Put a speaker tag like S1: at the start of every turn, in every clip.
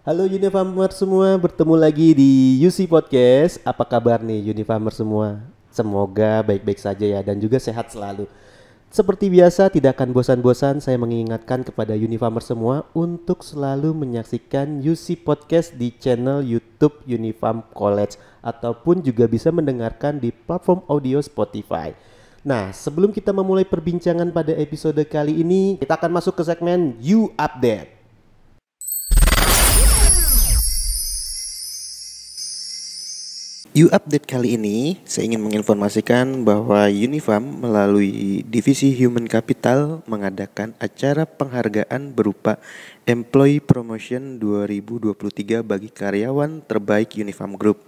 S1: Halo Unifarmer semua, bertemu lagi di UC Podcast. Apa kabar nih Unifarmer semua? Semoga baik-baik saja ya dan juga sehat selalu. Seperti biasa, tidak akan bosan-bosan saya mengingatkan kepada Unifarmer semua untuk selalu menyaksikan UC Podcast di channel YouTube Unifarm College ataupun juga bisa mendengarkan di platform audio Spotify. Nah, sebelum kita memulai perbincangan pada episode kali ini, kita akan masuk ke segmen You Update.
S2: You Update kali ini, saya ingin menginformasikan bahwa Unifarm melalui Divisi Human Capital mengadakan acara penghargaan berupa Employee Promotion 2023 bagi karyawan terbaik Unifarm Group.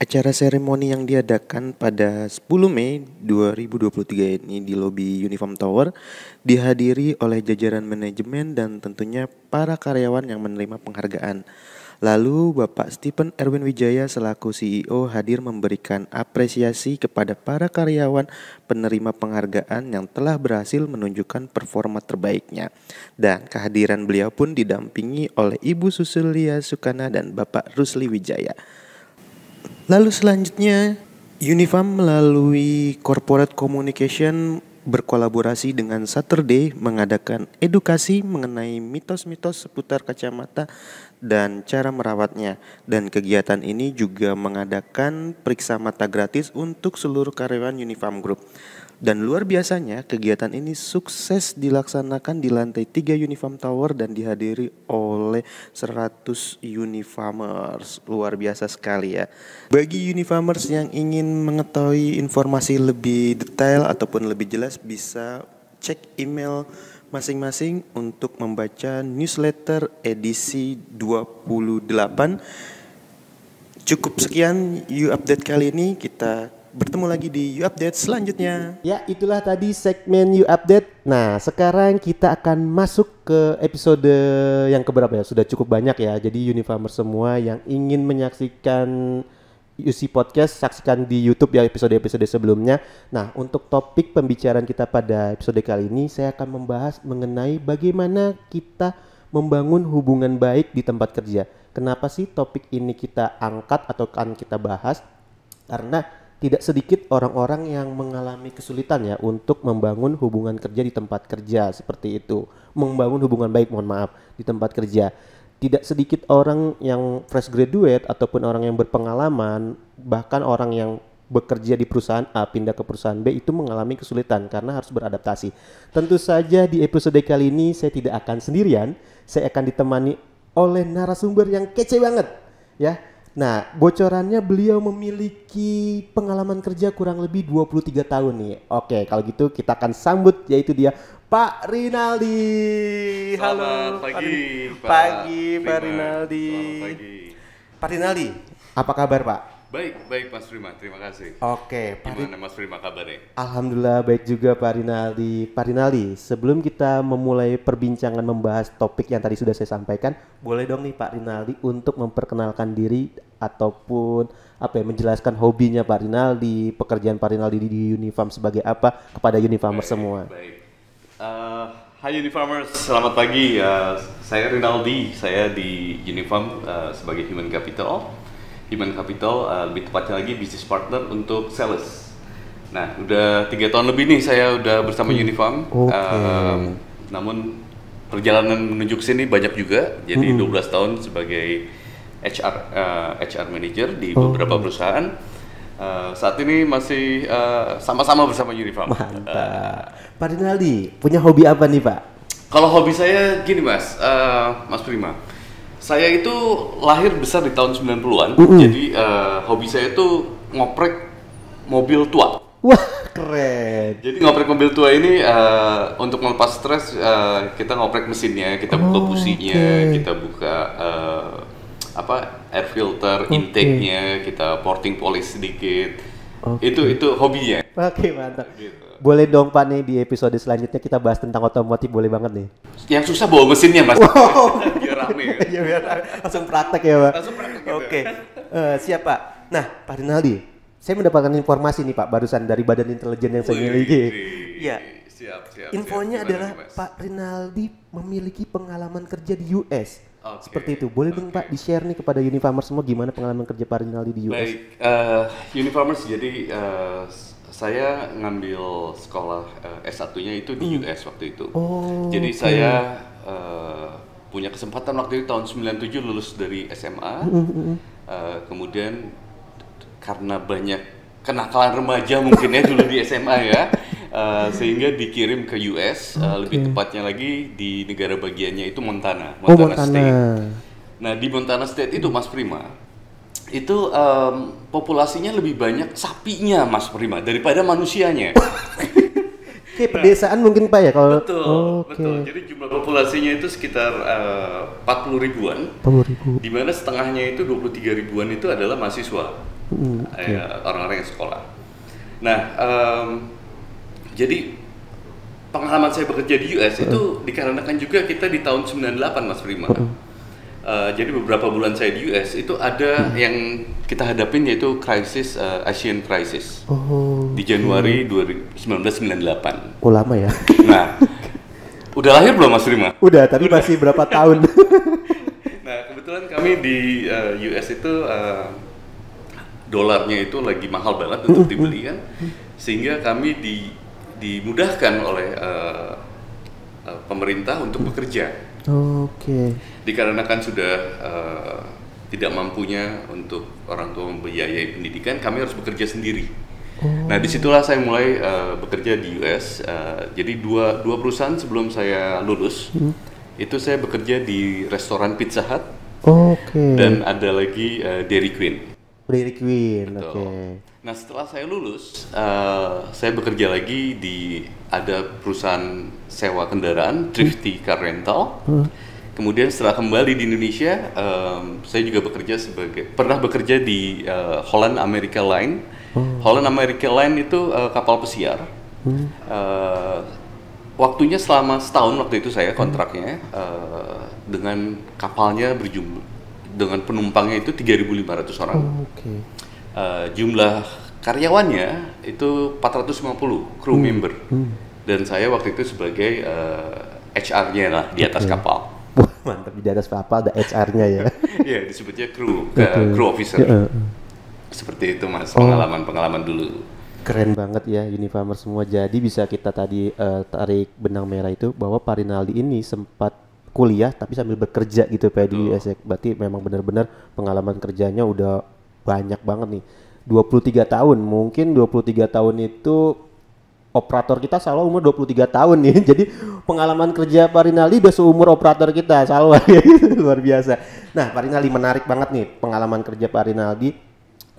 S2: Acara seremoni yang diadakan pada 10 Mei 2023 ini di lobi Unifarm Tower dihadiri oleh jajaran manajemen dan tentunya para karyawan yang menerima penghargaan. Lalu Bapak Stephen Erwin Wijaya selaku CEO hadir memberikan apresiasi kepada para karyawan penerima penghargaan yang telah berhasil menunjukkan performa terbaiknya. Dan kehadiran beliau pun didampingi oleh Ibu Susulia Sukana dan Bapak Rusli Wijaya. Lalu selanjutnya Unifarm melalui Corporate Communication berkolaborasi dengan Saturday mengadakan edukasi mengenai mitos-mitos seputar kacamata dan cara merawatnya. Dan kegiatan ini juga mengadakan periksa mata gratis untuk seluruh karyawan Unifarm Group. Dan luar biasanya kegiatan ini sukses dilaksanakan di lantai 3 Unifarm Tower dan dihadiri oleh 100 Unifarmers. Luar biasa sekali ya. Bagi Unifarmers yang ingin mengetahui informasi lebih detail ataupun lebih jelas bisa cek email masing-masing untuk membaca newsletter edisi 28. Cukup sekian You Update kali ini, kita bertemu lagi di You Update selanjutnya.
S1: Ya, itulah tadi segmen You Update. Nah, sekarang kita akan masuk ke episode yang keberapa ya? Sudah cukup banyak ya. Jadi Unifarmer semua yang ingin menyaksikan UC Podcast, saksikan di YouTube ya episode-episode sebelumnya. Nah, untuk topik pembicaraan kita pada episode kali ini, saya akan membahas mengenai bagaimana kita membangun hubungan baik di tempat kerja. Kenapa sih topik ini kita angkat atau akan kita bahas? Karena tidak sedikit orang-orang yang mengalami kesulitan ya untuk membangun hubungan kerja di tempat kerja seperti itu. Membangun hubungan baik, di tempat kerja. Tidak sedikit orang yang fresh graduate ataupun orang yang berpengalaman, bahkan orang yang bekerja di perusahaan A pindah ke perusahaan B itu mengalami kesulitan karena harus beradaptasi. Tentu saja di episode kali ini saya tidak akan sendirian, saya akan ditemani oleh narasumber yang kece banget ya. Nah, bocorannya beliau memiliki pengalaman kerja kurang lebih 23 tahun nih. Oke, kalau gitu kita akan sambut yaitu dia Pak Rinaldi.
S3: Halo.
S1: Pagi Pak Rinaldi.
S3: Selamat pagi.
S1: Pak Rinaldi, apa kabar Pak?
S3: Baik Mas Prima, terima kasih.
S1: Oke,
S3: Gimana Mas Prima kabarnya?
S1: Alhamdulillah baik juga Pak Rinaldi. Pak Rinaldi, sebelum kita memulai perbincangan membahas topik yang tadi sudah saya sampaikan, boleh dong nih Pak Rinaldi untuk memperkenalkan diri ataupun menjelaskan hobinya Pak Rinaldi, pekerjaan Pak Rinaldi di Unifarm sebagai apa kepada Unifarmer semua.
S3: Baik. Hai Unifarmers, selamat pagi. Saya Rinaldi, saya di Unifarm sebagai Human Capital. Lebih tepatnya lagi bisnis partner untuk sales. Nah, udah 3 tahun lebih nih saya udah bersama Unifarm. Namun perjalanan menuju ke sini banyak juga. Jadi 12 tahun sebagai HR manager di beberapa perusahaan. Saat ini masih sama-sama bersama Unifarm.
S1: Mantap. Pak Rinaldi, punya hobi apa nih Pak?
S3: Kalau hobi saya gini Mas Prima. Saya itu lahir besar di tahun 90-an, jadi hobi saya itu ngoprek mobil tua.
S1: Wah, keren.
S3: Jadi ngoprek mobil tua ini untuk melepas stres, kita ngoprek mesinnya, kita buka businya, kita buka air filter, intake-nya, kita porting polish sedikit. Itu hobinya.
S1: Oke, mantap.
S3: Gitu.
S1: Boleh dong Pak nih di episode selanjutnya kita bahas tentang otomotif, boleh banget nih.
S3: Yang susah bawa mesinnya Mas.
S1: Wow.
S3: Biar rame.
S1: Ya biar langsung praktek ya Pak.
S3: Langsung praktek gitu.
S1: Oke. Siap Pak. Nah Pak Rinaldi, saya mendapatkan informasi nih Pak barusan dari Badan Intelijen yang saya miliki. Iya.
S3: Siap.
S1: Infonya
S3: Gimana
S1: adalah
S3: nih, Mas?
S1: Pak Rinaldi memiliki pengalaman kerja di US.
S3: Oke.
S1: Seperti itu. Boleh dong Pak di-share nih kepada Unifarmers semua gimana pengalaman kerja Pak Rinaldi di US?
S3: Baik, Unifarmers, jadi saya ngambil sekolah S1-nya itu di US waktu itu.
S1: Oh,
S3: jadi saya punya kesempatan waktu itu tahun 97 lulus dari SMA. Kemudian karena banyak kenakalan remaja mungkin ya dulu di SMA ya, sehingga dikirim ke US, lebih tepatnya lagi di negara bagiannya itu Montana State. Nah di Montana State itu Mas Prima, itu populasinya lebih banyak sapinya Mas Prima daripada manusianya.
S1: Kayak pedesaan mungkin Pak ya kalau.
S3: Betul. Jadi jumlah populasinya itu sekitar 40 ribuan.
S1: 40 ribu.
S3: Di mana setengahnya itu 23 ribuan itu adalah mahasiswa, orang-orang yang sekolah. Nah, jadi pengalaman saya bekerja di US itu dikarenakan juga kita di tahun 98 Mas Prima. Jadi beberapa bulan saya di US itu ada yang kita hadapin yaitu krisis Asian Crisis di Januari 1998.
S1: Oh lama ya?
S3: Nah, udah lahir belum Mas Prima?
S1: Udah, tapi masih berapa tahun?
S3: Nah, kebetulan kami di US itu dolarnya itu lagi mahal banget untuk dibeli kan, sehingga kami dimudahkan oleh pemerintah untuk bekerja. Dikarenakan sudah tidak mampunya untuk orang tua membiayai pendidikan, kami harus bekerja sendiri. Nah disitulah saya mulai bekerja di US. Jadi dua perusahaan sebelum saya lulus itu saya bekerja di restoran Pizza Hut dan ada lagi Dairy Queen. Nah setelah saya lulus, saya bekerja lagi di ada perusahaan sewa kendaraan, Thrifty Car Rental. Kemudian setelah kembali di Indonesia, saya juga pernah bekerja di Holland America Line. Holland America Line itu kapal pesiar. Waktunya selama setahun waktu itu saya kontraknya, dengan kapalnya dengan penumpangnya itu 3.500 orang. Jumlah karyawannya itu 450 crew member. Dan saya waktu itu sebagai HR-nya lah di atas kapal.
S1: Wah, mantap, di atas kapal ada HR-nya ya.
S3: Iya, disebutnya crew officer. Seperti itu Mas, pengalaman dulu.
S1: Keren banget ya Unifarmers semua. Jadi bisa kita tadi tarik benang merah itu bahwa Pak Rinaldi ini sempat kuliah tapi sambil bekerja gitu Pak di US. Berarti memang benar-benar pengalaman kerjanya udah banyak banget nih. 23 tahun, mungkin 23 tahun itu operator kita selalu umur 23 tahun nih. Jadi pengalaman kerja Pak Rinaldi udah seumur operator kita selalu. Luar biasa. Nah Pak Rinaldi, menarik banget nih pengalaman kerja Pak Rinaldi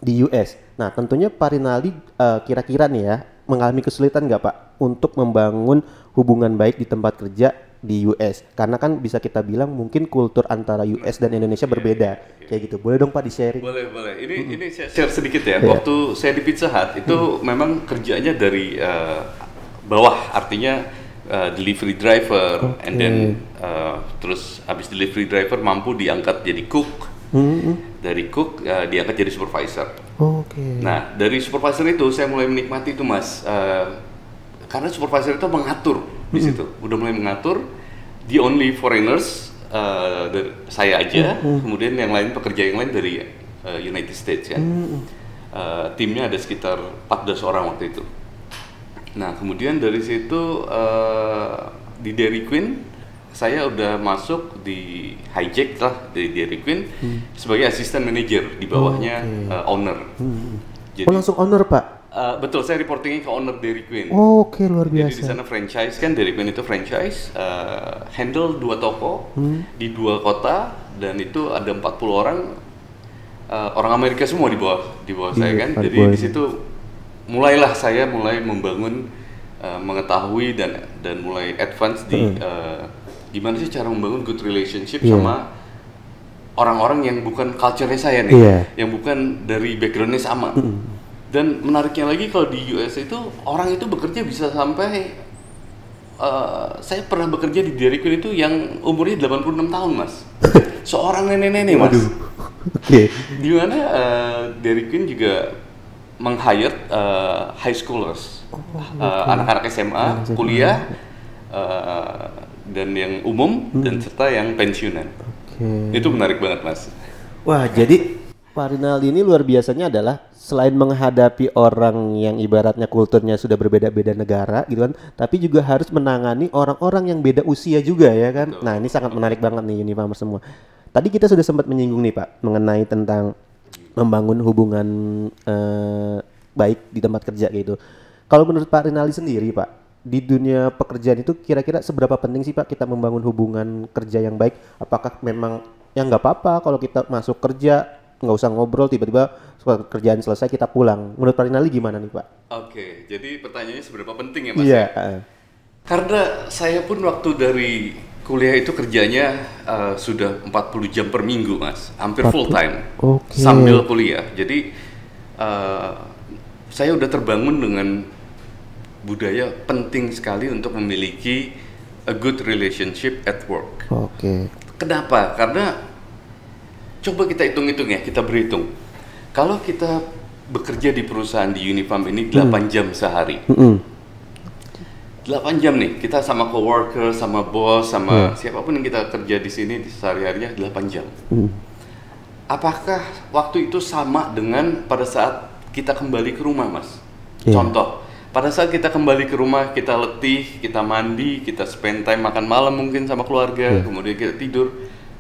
S1: di US. Nah tentunya Pak Rinaldi kira-kira nih ya mengalami kesulitan nggak Pak untuk membangun hubungan baik di tempat kerja di US, karena kan bisa kita bilang mungkin kultur antara US dan Indonesia berbeda, kayak gitu. Boleh dong Pak di-sharing?
S3: Boleh. Ini saya share sedikit ya. Waktu saya di Pizza Hut itu memang kerjanya dari bawah, artinya delivery driver, and then terus habis delivery driver mampu diangkat jadi cook, dari cook diangkat jadi supervisor. Nah dari supervisor itu saya mulai menikmati itu Mas, karena supervisor itu mengatur di situ, udah mulai mengatur. The only foreigners saya aja, kemudian yang lain pekerja yang lain dari United States kan. Timnya ada sekitar 14 orang waktu itu. Nah kemudian dari situ di Dairy Queen saya udah masuk di hijack lah dari Dairy Queen sebagai assistant manager di bawahnya owner.
S1: Jadi, langsung owner Pak?
S3: Betul, saya reportingnya ke owner Dairy Queen.
S1: Luar biasa.
S3: Jadi di sana franchise kan, Dairy Queen itu franchise, handle 2 toko di 2 kota, dan itu ada 40 orang, orang Amerika semua di bawah saya kan. Jadi di situ mulailah saya membangun, mengetahui dan mulai advance di gimana sih cara membangun good relationship sama orang-orang yang bukan culture-nya saya nih, yang bukan dari background-nya sama. Dan menariknya lagi kalau di US itu orang itu bekerja bisa sampai saya pernah bekerja di Dairy Queen itu yang umurnya 86 tahun Mas. Seorang nenek-nenek Mas. Di mana Dairy Queen juga meng-hire high schoolers, anak-anak SMA, kuliah, dan yang umum dan serta yang pensiunan. Itu menarik banget, Mas.
S1: Wah, jadi Pak Rinaldi ini luar biasanya adalah selain menghadapi orang yang ibaratnya kulturnya sudah berbeda-beda negara gitu kan, tapi juga harus menangani orang-orang yang beda usia juga ya kan.
S3: Betul.
S1: Nah, ini sangat menarik banget nih Unifamers semua. Tadi kita sudah sempat menyinggung nih Pak mengenai tentang membangun hubungan baik di tempat kerja gitu. Kalau menurut Pak Rinaldi sendiri Pak, di dunia pekerjaan itu kira-kira seberapa penting sih Pak kita membangun hubungan kerja yang baik? Apakah memang ya nggak apa-apa kalau kita masuk kerja nggak usah ngobrol, tiba-tiba kerjaan selesai kita pulang. Menurut Pak Rinaldi gimana nih Pak?
S3: Oke, jadi pertanyaannya seberapa penting ya Mas?
S1: Iya.
S3: Karena saya pun waktu dari kuliah itu kerjanya sudah 40 jam per minggu Mas, hampir full time.
S1: Oke.
S3: Sambil kuliah. Jadi saya udah terbangun dengan budaya penting sekali untuk memiliki a good relationship at work.
S1: Oke.
S3: Kenapa? Karena coba kita hitung-hitung ya, kita berhitung. Kalau kita bekerja di perusahaan di Unifam ini 8 jam sehari. 8 jam nih, kita sama coworker, sama bos, sama siapapun yang kita kerja di sini sehari-harinya 8 jam. Apakah waktu itu sama dengan pada saat kita kembali ke rumah, Mas? Contoh, pada saat kita kembali ke rumah, kita letih, kita mandi, kita spend time makan malam mungkin sama keluarga, kemudian kita tidur.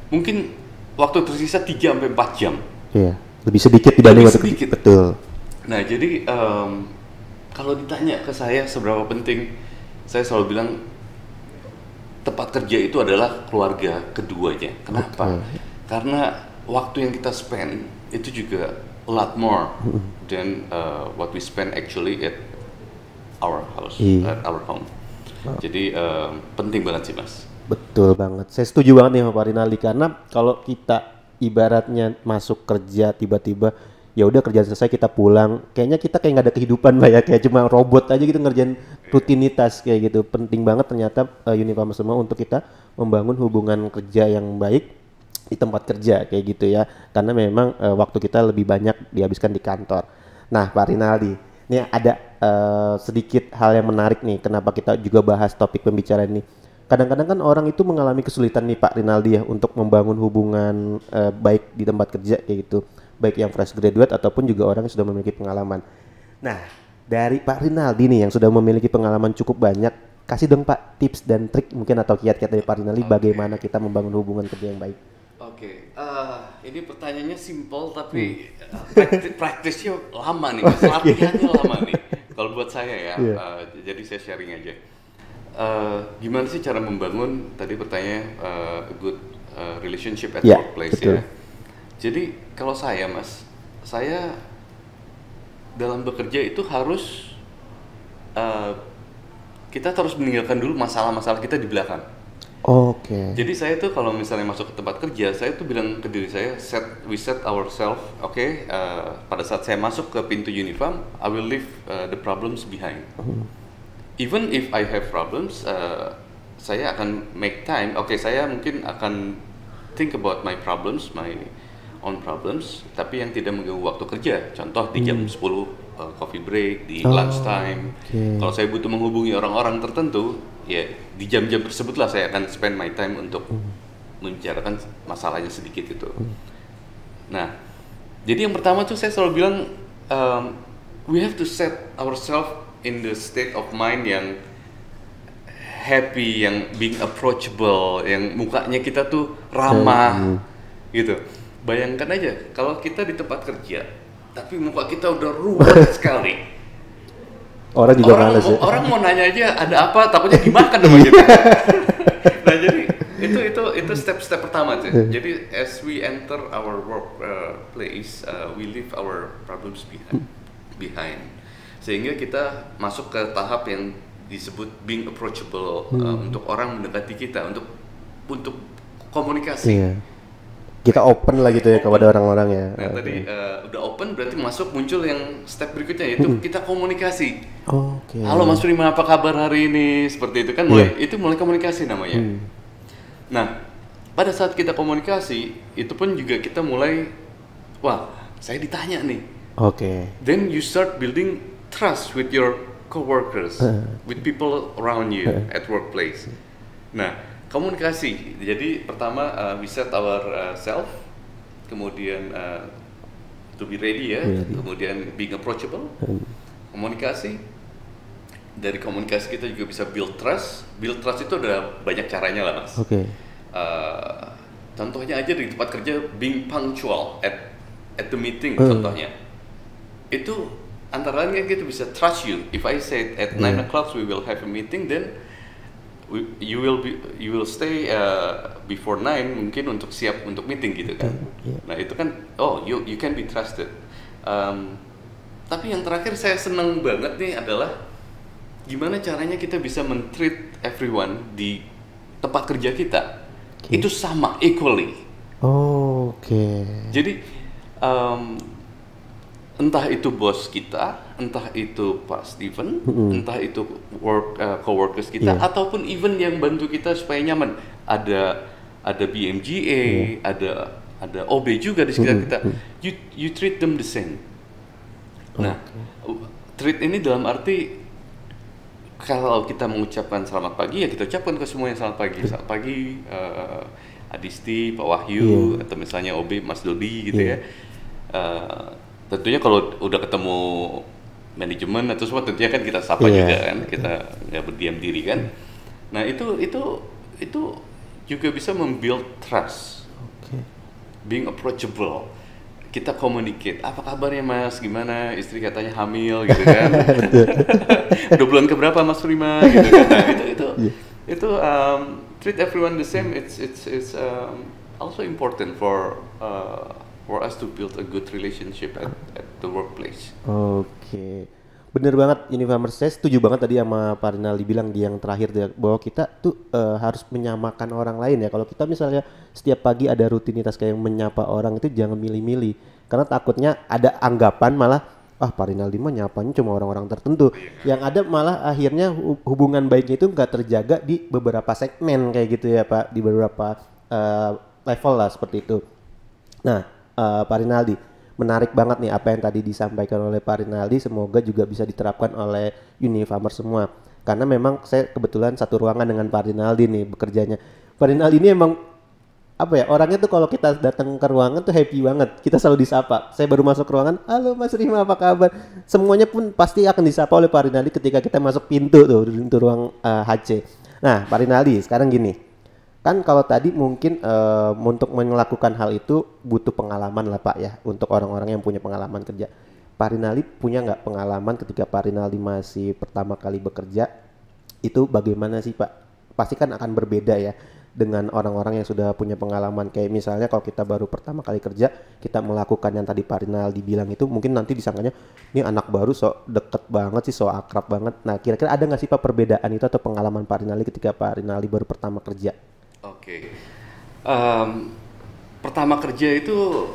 S3: Mungkin waktu tersisa 3-4 jam.
S1: Iya, lebih sedikit dibanding waktu
S3: sedikit.
S1: Betul.
S3: Nah, jadi kalau ditanya ke saya seberapa penting, saya selalu bilang tempat kerja itu adalah keluarga keduanya. Kenapa? Karena waktu yang kita spend itu juga a lot more than what we spend actually at our house, at our home. Jadi penting banget sih Mas.
S1: Betul banget. Saya setuju banget nih sama Pak Rinaldi karena kalau kita ibaratnya masuk kerja tiba-tiba ya udah kerjaan selesai kita pulang, kayaknya kita kayak nggak ada kehidupan Mbak ya, kayak cuma robot aja gitu ngerjain rutinitas kayak gitu. Penting banget ternyata Unifamers semua untuk kita membangun hubungan kerja yang baik di tempat kerja kayak gitu ya. Karena memang waktu kita lebih banyak dihabiskan di kantor. Nah, Pak Rinaldi, ini ada sedikit hal yang menarik nih kenapa kita juga bahas topik pembicaraan ini. Kadang-kadang kan orang itu mengalami kesulitan nih Pak Rinaldi ya untuk membangun hubungan baik di tempat kerja kayak gitu, baik yang fresh graduate ataupun juga orang yang sudah memiliki pengalaman. Nah, dari Pak Rinaldi nih yang sudah memiliki pengalaman cukup banyak, kasih dong Pak tips dan trik mungkin atau kiat-kiat dari Pak Rinaldi bagaimana kita membangun hubungan kerja yang baik.
S3: Oke, ini pertanyaannya simple tapi praktisnya lama nih, Mas. Latihannya lama nih. Kalau buat saya ya, jadi saya sharing aja. Gimana sih cara membangun tadi pertanyaannya a good relationship at workplace
S1: betul.
S3: ya. Jadi kalau saya Mas, saya dalam bekerja itu harus kita terus meninggalkan dulu masalah-masalah kita di belakang.
S1: Oke.
S3: Jadi saya tuh kalau misalnya masuk ke tempat kerja, saya tuh bilang ke diri saya, we set ourselves, pada saat saya masuk ke pintu Unifam, I will leave the problems behind. Even if I have problems, saya akan make time. Saya mungkin akan think about my problems, my own problems, tapi yang tidak mengganggu waktu kerja. Contoh di jam 10 coffee break, di lunch time. Kalau saya butuh menghubungi orang-orang tertentu, ya di jam-jam tersebutlah saya akan spend my time untuk membicarakan masalahnya sedikit itu. Nah, jadi yang pertama tuh saya selalu bilang, we have to set ourselves in the state of mind yang happy, yang being approachable, yang mukanya kita tuh ramah, gitu. Bayangkan aja kalau kita di tempat kerja, tapi muka kita udah ruwet sekali.
S1: Orang juga males ya.
S3: Orang mau nanya aja ada apa, takutnya dimakan sama kita. Nah jadi itu step pertama tuh. Jadi as we enter our work place, we leave our problems behind. Sehingga kita masuk ke tahap yang disebut being approachable, untuk orang mendekati kita, untuk komunikasi.
S1: Iya. Kita open lah gitu ya kepada orang-orang ya.
S3: Nah tadi udah open berarti muncul yang step berikutnya yaitu kita komunikasi. Halo Mas Prima, apa kabar hari ini? Seperti itu kan itu mulai komunikasi namanya. Nah pada saat kita komunikasi itu pun juga kita mulai, wah saya ditanya nih. Then you start building trust with your coworkers, with people around you at workplace. Nah Komunikasi. Jadi pertama we set our self, kemudian to be ready ya, kemudian being approachable. Komunikasi. Dari komunikasi kita juga bisa build trust. Build trust itu ada banyak caranya lah, Mas.
S1: Oke.
S3: Contohnya aja di tempat kerja, being punctual at the meeting contohnya. Itu antara lain kan kita bisa trust you. If I say at 9 o'clock we will have a meeting, then you will stay before 9 mungkin untuk siap untuk meeting gitu kan. Nah itu kan you can be trusted. Tapi yang terakhir saya senang banget nih adalah gimana caranya kita bisa men-treat everyone di tempat kerja kita itu sama, equally. Jadi entah itu bos kita, entah itu Pak Steven, entah itu coworkers kita, ataupun even yang bantu kita supaya nyaman. Ada BMGA, ada OB juga di sekitar kita. You treat them the same. Nah, treat ini dalam arti kalau kita mengucapkan selamat pagi ya kita ucapkan ke semua yang selamat pagi. Selamat pagi Adisti, Pak Wahyu, atau misalnya OB Mas Dodi gitu ya. Tentunya kalau udah ketemu manajemen atau semua tentunya kan kita sapa juga kan, kita nggak berdiam diri kan. Nah itu juga bisa membuild trust, being approachable. Kita communicate, apa kabarnya Mas, gimana istri katanya hamil gitu kan. Udah bulan keberapa Mas Prima gitu kan. Nah, itu treat everyone the same. It's also important for us to build a good relationship at the workplace.
S1: Bener banget Unifamers. Saya setuju banget tadi sama Pak Rinaldi bilang di yang terakhir bahwa kita tuh harus menyamakan orang lain ya. Kalau kita misalnya setiap pagi ada rutinitas kayak menyapa orang itu jangan milih-milih, karena takutnya ada anggapan malah Pak Rinaldi mah nyapanya cuma orang-orang tertentu. Yang ada malah akhirnya hubungan baiknya itu nggak terjaga di beberapa segmen kayak gitu ya Pak, di beberapa level lah seperti itu. Nah Pak Rinaldi, menarik banget nih apa yang tadi disampaikan oleh Pak Rinaldi. Semoga juga bisa diterapkan oleh Unifamers semua. Karena memang saya kebetulan satu ruangan dengan Pak Rinaldi nih bekerjanya. Pak Rinaldi ini emang orangnya tuh kalau kita datang ke ruangan tuh happy banget. Kita selalu disapa. Saya baru masuk ke ruangan, halo Mas Rima apa kabar? Semuanya pun pasti akan disapa oleh Pak Rinaldi ketika kita masuk pintu ruang HC. Nah Pak Rinaldi sekarang gini. Kan kalau tadi mungkin untuk melakukan hal itu butuh pengalaman lah Pak ya, untuk orang-orang yang punya pengalaman kerja. Pak Rinaldi punya nggak pengalaman ketika Pak Rinaldi masih pertama kali bekerja, itu bagaimana sih Pak? Pasti kan akan berbeda ya dengan orang-orang yang sudah punya pengalaman. Kayak misalnya kalau kita baru pertama kali kerja, kita melakukan yang tadi Pak Rinaldi bilang itu, mungkin nanti disangkanya, ini anak baru sok deket banget sih, sok akrab banget. Nah kira-kira ada nggak sih Pak perbedaan itu atau pengalaman Pak Rinaldi ketika Pak Rinaldi baru pertama kerja?
S3: Pertama kerja itu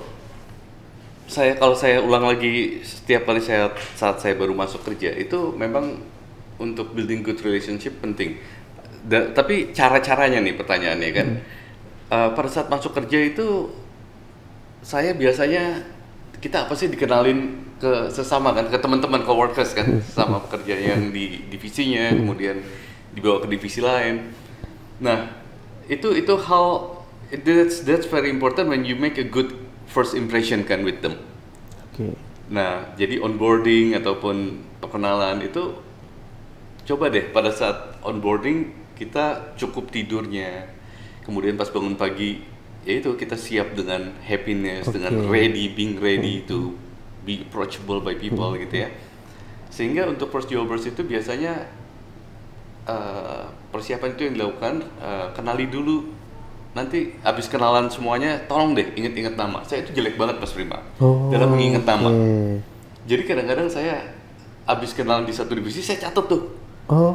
S3: kalau saya ulang lagi setiap kali saat saya baru masuk kerja itu memang untuk building good relationship penting. Tapi cara-caranya nih pertanyaannya kan. Pada saat masuk kerja itu saya biasanya kita apa sih dikenalin ke sesama kan, ke teman-teman coworkers kan, sama pekerja yang di divisinya, kemudian dibawa ke divisi lain. Nah itu hal that's very important when you make a good first impression kan with them. Nah jadi onboarding ataupun perkenalan itu coba deh pada saat onboarding kita cukup tidurnya, kemudian pas bangun pagi ya itu kita siap dengan happiness, dengan being ready to be approachable by people gitu ya. Sehingga untuk first jobers itu biasanya persiapan itu yang dilakukan, kenali dulu, nanti habis kenalan semuanya tolong deh inget-inget nama. Saya itu jelek banget Mas Prima dalam mengingat nama. Jadi kadang-kadang saya habis kenalan di satu divisi saya catat tuh.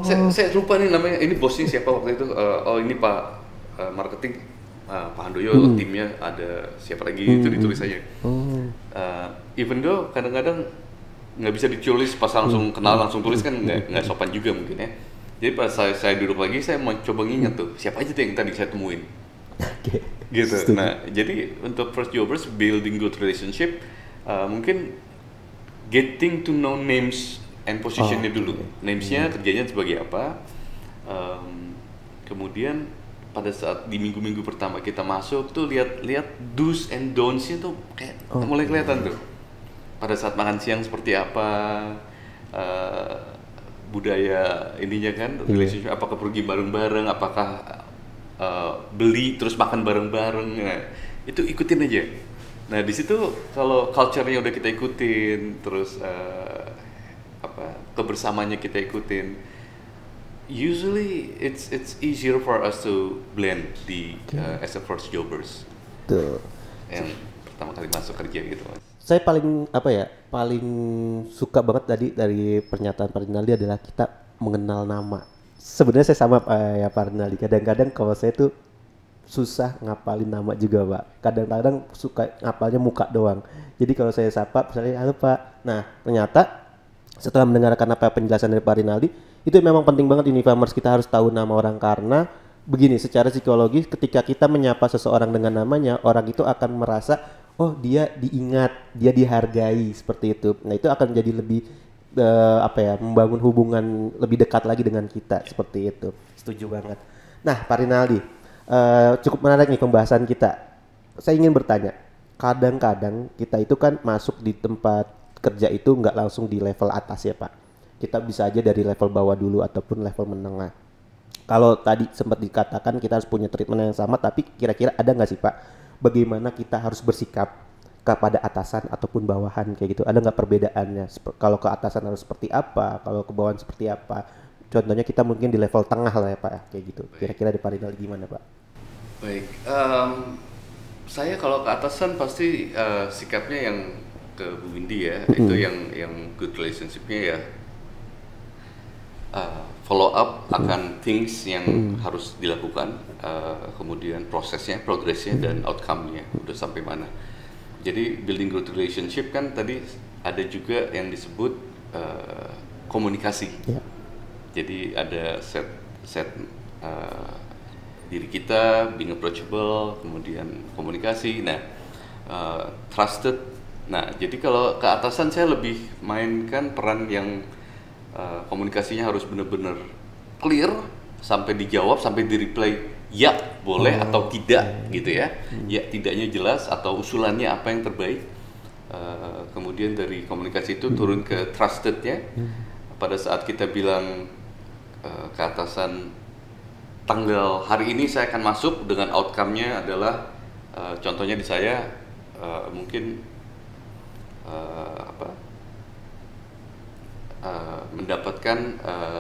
S3: Saya lupa nih namanya, ini bosnya siapa waktu itu, ini Pak marketing, Pak Handoyo, timnya ada siapa lagi, itu ditulis aja. Even though kadang-kadang nggak bisa ditulis pas langsung kenal langsung tulis kan nggak sopan juga mungkin ya. Jadi pas saya duduk lagi, saya mau coba nginget tuh siapa aja tuh yang tadi saya temuin. Gitu. Nah, jadi untuk first jobers building good relationship, mungkin getting to know names and positionnya dulu. Namesnya kerjanya sebagai apa, kemudian pada saat di minggu-minggu pertama kita masuk tuh lihat do's and don'ts-nya tuh kayak mulai kelihatan tuh. Pada saat makan siang seperti apa, budaya ininya kan, relationship, apakah pergi bareng-bareng, apakah beli terus makan bareng-bareng, nah, itu ikutin aja. Nah di situ kalau culture-nya udah kita ikutin, terus kebersamaannya kita ikutin, usually it's easier for us to blend as a first jobbers.
S1: Tuh.
S3: Yang pertama kali masuk kerja gitu.
S1: Saya paling paling suka banget tadi dari pernyataan Pak Rinaldi adalah kita mengenal nama. Sebenarnya saya sama ya Pak Rinaldi. Kadang-kadang kalau saya tuh susah ngapalin nama juga Pak. Kadang-kadang suka ngapalnya muka doang. Jadi kalau saya sapa, misalnya halo Pak. Nah ternyata setelah mendengarkan apa penjelasan dari Pak Rinaldi, itu memang penting banget Unifamers kita harus tahu nama orang, karena begini, secara psikologis ketika kita menyapa seseorang dengan namanya, orang itu akan merasa oh dia diingat, dia dihargai, seperti itu. Nah itu akan jadi lebih membangun hubungan lebih dekat lagi dengan kita, seperti itu. Setuju banget. Nah Pak Rinaldi, cukup menarik nih pembahasan kita. Saya ingin bertanya, kadang-kadang kita itu kan masuk di tempat kerja itu nggak langsung di level atas ya Pak. Kita bisa aja dari level bawah dulu ataupun level menengah. Kalau tadi sempat dikatakan kita harus punya treatment yang sama, tapi kira-kira ada nggak sih Pak, bagaimana kita harus bersikap kepada atasan ataupun bawahan kayak gitu? Ada nggak perbedaannya? Kalau ke atasan harus seperti apa? Kalau ke bawahan seperti apa? Contohnya kita mungkin di level tengah lah ya Pak, kayak gitu. Kira-kira di Pak Rinaldi gimana Pak?
S3: Baik, saya kalau ke atasan pasti sikapnya yang ke Bu Windy ya, itu yang good relationship-nya ya. Follow up akan things yang harus dilakukan, kemudian prosesnya, progresnya, dan outcome-nya udah sampai mana. Jadi building good relationship kan tadi ada juga yang disebut komunikasi. Jadi ada set diri kita, being approachable, kemudian komunikasi. Nah, trusted. Nah, jadi kalau ke atasan saya lebih mainkan peran yang komunikasinya harus benar-benar clear, sampai dijawab, sampai di reply ya boleh atau tidak gitu ya. Ya tidaknya jelas atau usulannya apa yang terbaik. Kemudian dari komunikasi itu turun ke trustednya. Pada saat kita bilang ke atasan tanggal hari ini saya akan masuk dengan outcome-nya adalah contohnya di saya mungkin mendapatkan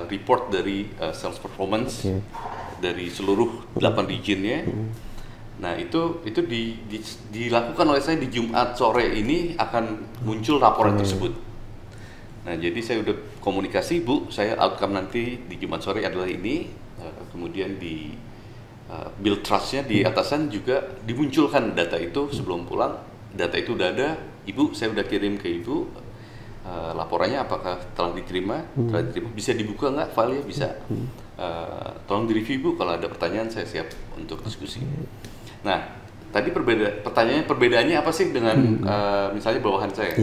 S3: report dari sales performance dari seluruh 8 regionnya. Nah itu dilakukan oleh saya di Jumat sore ini akan muncul laporan tersebut. Nah jadi saya udah komunikasi, Bu, saya outcome nanti di Jumat sore adalah ini. Kemudian di build trust-nya di atasan juga dimunculkan data itu sebelum pulang. Data itu udah ada, Ibu, saya udah kirim ke Ibu. Laporannya apakah telah diterima? Telah diterima, bisa dibuka nggak filenya? Bisa. Tolong direview Bu, kalau ada pertanyaan saya siap untuk diskusi. Nah, tadi perbedaannya apa sih dengan misalnya bawahan saya?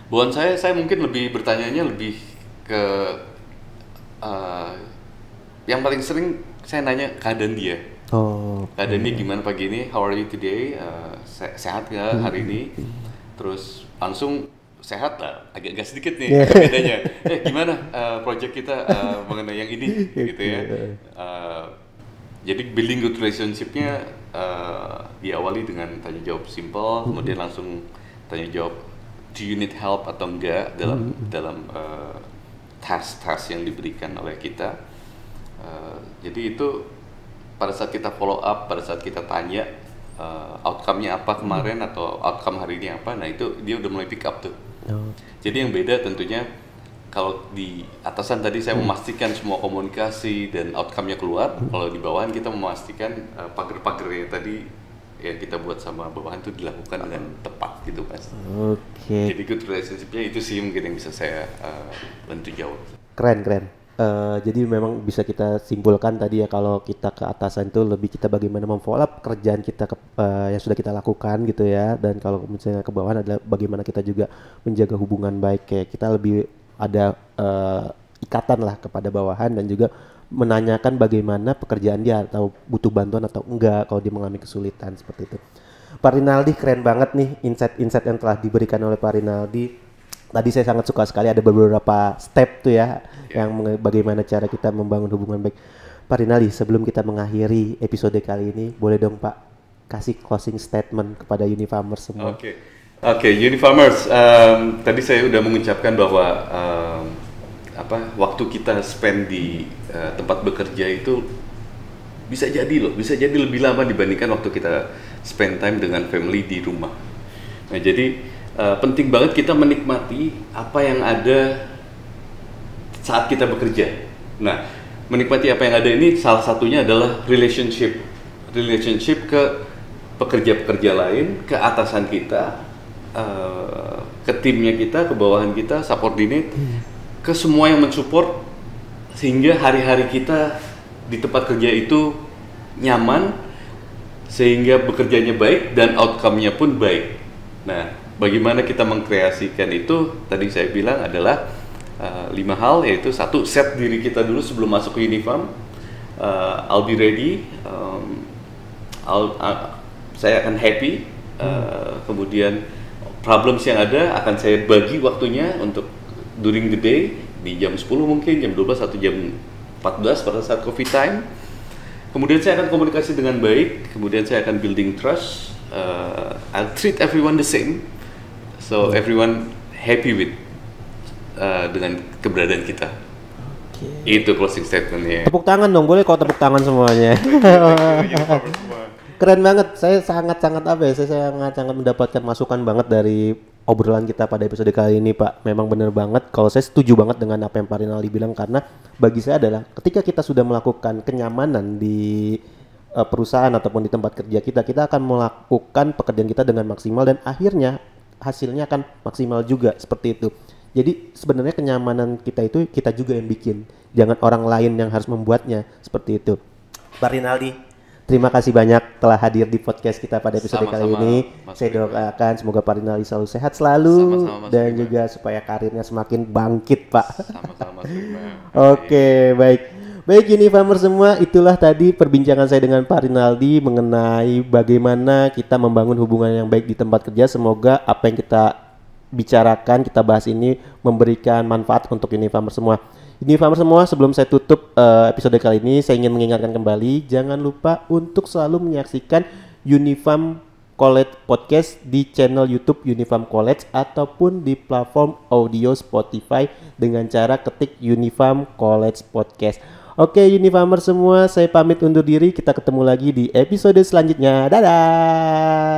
S3: Bawahan saya mungkin lebih bertanyanya lebih ke yang paling sering saya nanya keadaan dia. Keadaan dia gimana pagi ini? How are you today? Sehat nggak hari ini? Terus langsung sehat lah, agak sedikit nih bedanya. Gimana project kita mengenai yang ini gitu ya. Jadi building good relationship-nya diawali dengan tanya jawab simple, kemudian langsung tanya jawab, do you need help atau enggak dalam task yang diberikan oleh kita. Jadi itu pada saat kita follow up, pada saat kita tanya outcome-nya apa kemarin atau outcome hari ini apa, nah itu dia udah mulai pick up tuh. Jadi yang beda tentunya kalau di atasan tadi saya memastikan semua komunikasi dan outcome-nya keluar. Kalau di bawahan kita memastikan pagar-pagarnya tadi yang kita buat sama bawahan itu dilakukan dengan tepat gitu Mas. Jadi good relationship-nya itu sih mungkin yang bisa saya bantu jawab.
S1: Keren. Jadi memang bisa kita simpulkan tadi ya, kalau kita ke atasan itu lebih kita bagaimana memfollow up kerjaan kita yang sudah kita lakukan gitu ya, dan kalau misalnya ke bawahan adalah bagaimana kita juga menjaga hubungan baik, kayak kita lebih ada ikatan lah kepada bawahan dan juga menanyakan bagaimana pekerjaan dia atau butuh bantuan atau enggak kalau dia mengalami kesulitan seperti itu. Pak Rinaldi, keren banget nih insight-insight yang telah diberikan oleh Pak Rinaldi. Tadi saya sangat suka sekali ada beberapa step tuh ya, yang bagaimana cara kita membangun hubungan baik. Pak Rinaldi, sebelum kita mengakhiri episode kali ini, boleh dong Pak kasih closing statement kepada Unifarmers semua.
S3: Oke, Unifarmers, tadi saya udah mengucapkan bahwa waktu kita spend di tempat bekerja itu bisa jadi lebih lama dibandingkan waktu kita spend time dengan family di rumah. Nah, jadi penting banget kita menikmati apa yang ada saat kita bekerja. Nah, menikmati apa yang ada ini salah satunya adalah relationship ke pekerja-pekerja lain, ke atasan kita, ke timnya kita, ke bawahan kita, subordinate, ke semua yang mensupport sehingga hari-hari kita di tempat kerja itu nyaman, sehingga bekerjanya baik dan outcome-nya pun baik. Nah, bagaimana kita mengkreasikan itu? Tadi saya bilang adalah 5 hal, yaitu 1, set diri kita dulu sebelum masuk ke Unifarm. I'll be ready, saya akan happy, kemudian problems yang ada akan saya bagi waktunya untuk during the day, di jam 10 mungkin, jam 12 atau jam 14 pada saat coffee time. Kemudian saya akan komunikasi dengan baik, kemudian saya akan building trust, I'll treat everyone the same, so everyone happy with dengan keberadaan kita. Itu closing statementnya.
S1: Tepuk tangan dong, boleh kalau tepuk tangan semuanya. Keren banget, saya sangat-sangat saya sangat-sangat mendapatkan masukan banget dari obrolan kita pada episode kali ini Pak. Memang benar banget, kalau saya setuju banget dengan apa yang Pak Rinaldi bilang, karena bagi saya adalah ketika kita sudah melakukan kenyamanan di perusahaan ataupun di tempat kerja kita akan melakukan pekerjaan kita dengan maksimal dan akhirnya hasilnya akan maksimal juga, seperti itu. Jadi sebenarnya kenyamanan kita itu kita juga yang bikin, jangan orang lain yang harus membuatnya, seperti itu. Pak Rinaldi, terima kasih banyak telah hadir di podcast kita pada episode kali ini. Saya doakan semoga Pak Rinaldi selalu sehat selalu dan juga supaya karirnya semakin bangkit, Pak.
S3: Sama-sama.
S1: Oke, baik. Baik Unifarmers semua, itulah tadi perbincangan saya dengan Pak Rinaldi mengenai bagaimana kita membangun hubungan yang baik di tempat kerja. Semoga apa yang kita bicarakan, kita bahas ini memberikan manfaat untuk Unifarmers semua. Unifarmers semua, sebelum saya tutup episode kali ini, saya ingin mengingatkan kembali, jangan lupa untuk selalu menyaksikan Unifarm College Podcast di channel YouTube Unifarm College ataupun di platform audio Spotify dengan cara ketik Unifarm College Podcast. Oke Unifarmers semua, saya pamit undur diri, kita ketemu lagi di episode selanjutnya. Dadah!